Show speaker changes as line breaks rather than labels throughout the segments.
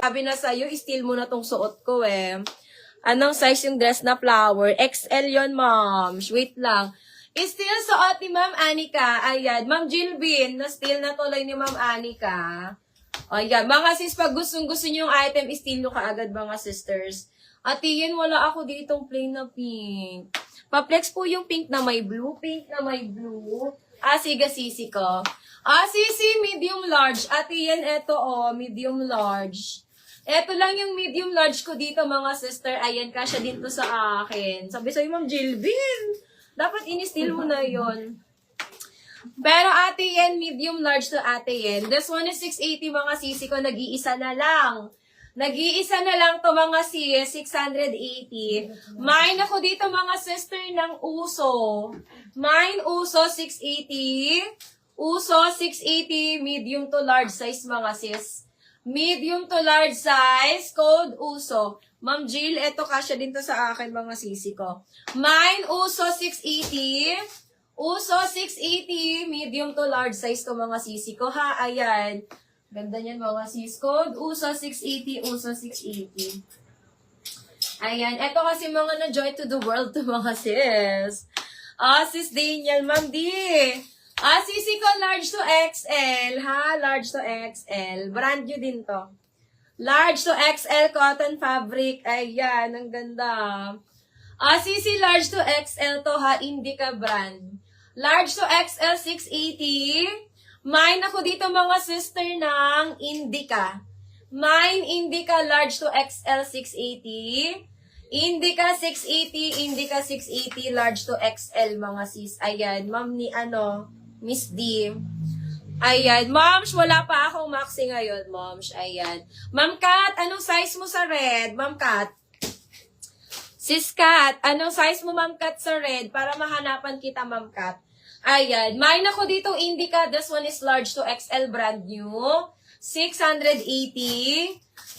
Sabi na sa'yo, steal mo na tong suot ko eh. Anong size yung dress na flower? XL yon, ma'am. Wait lang. Steal suot ni Ma'am Anika. Ayan. Ma'am Jilbin, na-steal na tuloy ni Ma'am Anika. Ayan. Mga sis, pag gustong-gusto nyo yung item, steal nyo kaagad mga sisters. At yun, wala ako ditong plain na pink. Pa-flex po yung pink na may blue. Pink na may blue. Sige, sisi ko. Sisi, medium large. At yan, eto medium large. Eto lang yung medium large ko dito, mga sister. Ayan, kasya din to sa akin. Sabi sa'yo, Ma'am Jilbin, dapat in-steal mo na yon. Pero ate yan, medium large to ate yan. This one is 680, mga sisi ko. Nag-iisa na lang. Nag-iisa na lang to, mga sis. 680. Mine ako dito, mga sister, ng uso. Mine, uso, 680. Uso, 680. Medium to large size, mga sis. Medium to large size, code uso. Ma'am Jill, eto kasya din to sa akin, mga sisi ko. Mine, uso 680. Uso 680, medium to large size to, mga sisi ko, ha? Ayan. Ganda niyan, mga sis. Code uso 680, uso 680. Ayan. Eto kasi mga na-joy to the world to, mga sis. Sis Daniel, Ma'am D. Sisi ko, large to XL, ha? Large to XL. Brand new din to. Large to XL cotton fabric. Ayan, ang ganda. Sisi, large to XL to, ha? Indica brand. Large to XL, 680. Mine ako dito, mga sister, ng Indica. Mine, Indica, large to XL, 680. Indica 680, Indica 680, large to XL, mga sis. Ayan, ma'am ni Miss D. Ayan. Moms, wala pa akong maxi ngayon, moms. Ayan. Ma'am Kat, anong size mo sa red? Ma'am Kat. Sis Kat, anong size mo, Ma'am Kat, sa red? Para mahanapan kita, Ma'am Kat. Ayan. Mine ako dito, Indica. This one is large to XL, brand new. 680.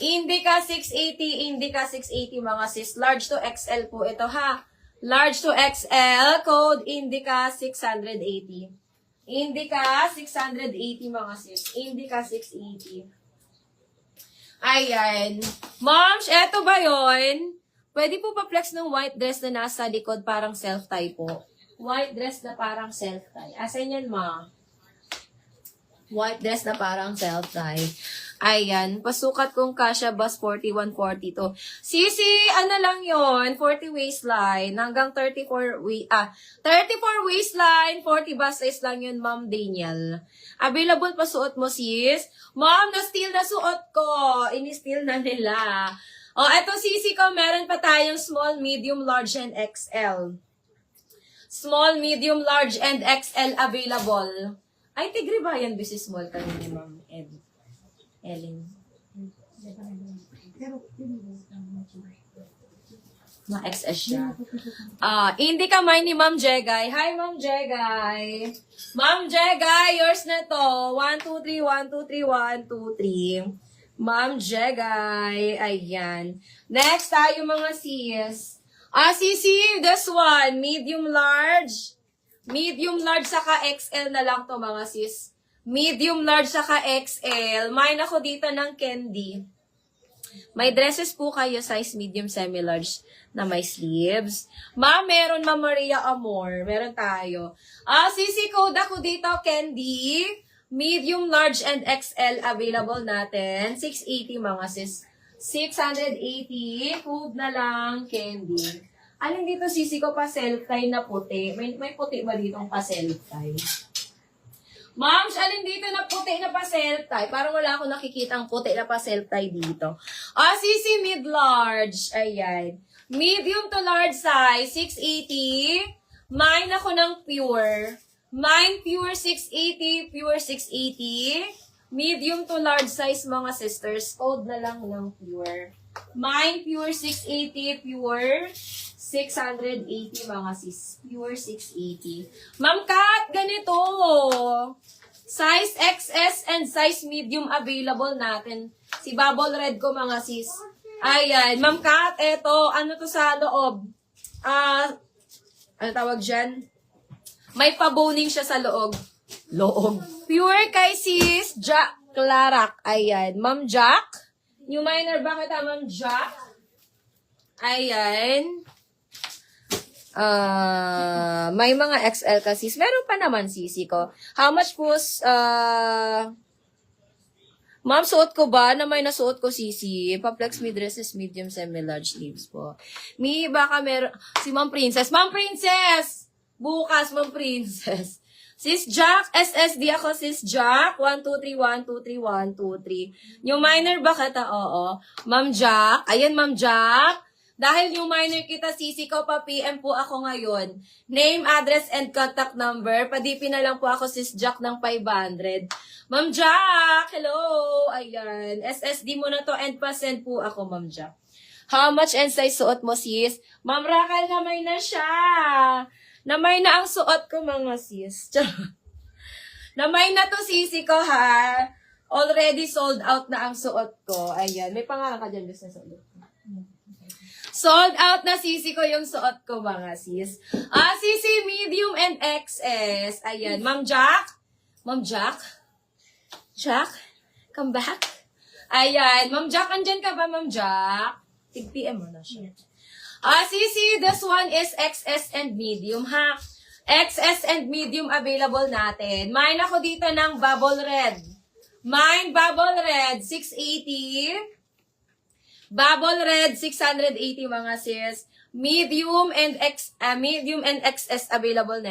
Indica 680. Indica 680, mga sis. Large to XL po ito, ha? Large to XL. Code Indica 680. Indica 680, mga sis. Indica 680. Ayan. Moms, eto ba yun? Pwede po pa-flex ng white dress na nasa likod, parang self-tie po. White dress na parang self-tie. Asan yan, ma? White dress na parang self-tie. Ayan. Pasukat kong kasha bus 41-42. Sisi, ano lang yon 40 waistline. Hanggang 34 waistline. 40 bust size lang yun, Ma'am Daniel. Available pa suot mo, sis. Ma'am, na-steal na suot ko. Ini-steal na nila. Eto, sisi ko, meron pa tayong small, medium, large, and XL. Small, medium, large, and XL available. Ay, tigre ba yan, business small ka ni Ma'am Ellen. Ma-XS siya. Hindi ka may ni Ma'am Jegay. Hi, Ma'am Jegay. Ma'am Jegay, yours na to. 1, 2, 3, 1, 2, 3, 1, 2, 3. Ma'am Jegay. Ayan. Next tayo, mga sis. Sisi, this one. Medium large. Medium large saka XL na lang to, mga sis. Medium large saka XL. Mine ako dito ng candy. May dresses po kayo size medium semi-large na may sleeves. Meron Ma'am Maria Amor. Meron tayo. Sisi code ako dito, candy. Medium, large, and XL available natin. 680, mga sis. 680. Code na lang, candy. Alin dito, sisi ko, pa self-tie na puti. May puti ba ditong pa self-tie? Moms, alin dito na puti na pa self-tie? Parang wala akong nakikitang puti na pa self-tie dito. Sisi, mid-large. Ayan. Medium to large size, 680. Mine ako ng pure. Mine pure 680, pure 680. Medium to large size, mga sisters. Code na lang ng pure. Mine pure 680, pure 680, mga sis. Pure 680. Ma'am Kat, ganito. Size XS and size medium available natin. Si Bubble Red ko, mga sis. Ayan. Ma'am Kat, eto. Ano to sa loob? ano tawag dyan? May paboning siya sa loob. Pure kay sis Jack Clarac. Ayan. Ma'am Jack. New minor ba kita, Ma'am Jack? Ayan. May mga XL ka sis. Meron pa naman sisi ko. How much po, ma'am, suot ko ba na may nasuot ko sisi? Pa-flex me dresses, medium, semi-large sleeves po. Baka meron, si Ma'am Princess. Ma'am Princess! Bukas, Ma'am Princess. Sis Jack, SSD ako, Sis Jack. 1, 2, 3, 1, 2, 3, 1, 2, 3. Yung minor ba kita? Oo. Ma'am Jack. Ayan, Ma'am Jack. Dahil yung minor kita, sisi ko, pa-PM po ako ngayon. Name, address, and contact number. Padipin na lang po ako, Sis Jack, ng 500. Ma'am Jack, hello. Ayan. SSD mo na to and pa-send po ako, Ma'am Jack. How much and size suot mo, sis? Ma'am Raquel, namay na siya. Namay na ang suot ko, mga sis. Namay na to, sisi ko, ha? Already sold out na ang suot ko. Ayan. May pangalan ka dyan, gusto sa ulit. Sold out na sisi ko yung suot ko, mga sis. Sisi, medium and XS. Ayan. Ma'am Jack? Ma'am Jack? Jack? Come back? Ayan. Ma'am Jack, andyan ka ba, Ma'am Jack? Tig-PM mo na siya. Sisi, this one is XS and medium, ha? XS and medium available natin. Mine ako dito ng bubble red. Mine, bubble red, 680. Bubble red, 680 mga sis. Medium and XS available na.